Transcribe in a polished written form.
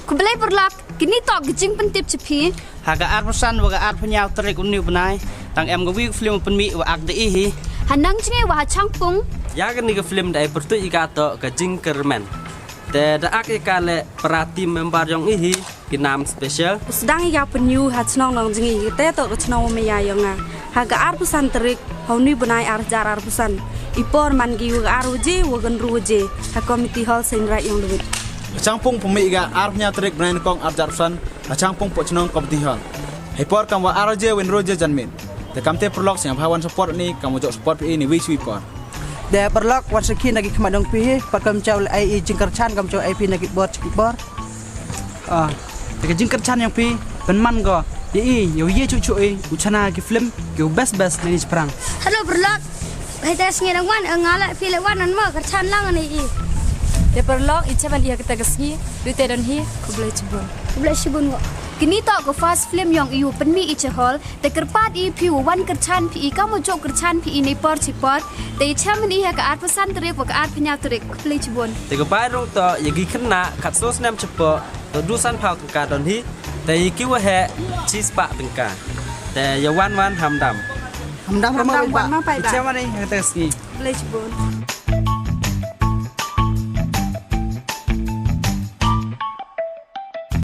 Kubelai berlak, kini tok gejing pentip cepi. Haga arpasan waga arpanyau terik uniu benai. Tang em gawi film penmi wa akde ihi. Hanang jengi wah cangpung. Ya kan ni film dai pertu ika to gejing kermen. Te da ak ikale perati membar yang ihi kinam special. Sedang ia penyu hatnong nong jengi te to hatnong meya yonga. Haga arpasan terik hauni benai arjar arpasan. Ipor man gi waga aruje wagan ruje. Ha committee hall senra yang lebih. Cangpung pemiga arpnya terik brand kong arjarsan, cangpung pocnong kompetihal. Hipor kamu arje wen roje janmin. Te kamte perlok yang hawan support ni kamu jok support ini wish wipor. De perlok wan sekin lagi kemadong pi pakam caw ai jingkar chan kam caw ai pi lagi bot bor. Te jingkar chan yang pi penman go. Ye yo ye cucu ucana ki film yo best ni perang. Halo berlak. Hai tes ngirang wan ngala pilih wan an mo kercan lang ani. De perlok icaban ia kita kesni dute dan hi kubelai cebun. Kubelai cebun go. Kini tok ko fast film yang iu penmi ice hall te kerpat i piu wan kercan pi kamu jok kercan pi ini por cipot te icaman i ka arpasan terik wa ka arpanya terik kubelai cebun. Te ko bai rong to yagi kena kat sos nam cepo to dusan pau tengka don hi. Te ki wa he cheese pa tengka. Te ya wan hamdam. Hamdam Hamdam wan ma pai ba. Icaman ni kita kesni. Kubelai cebun.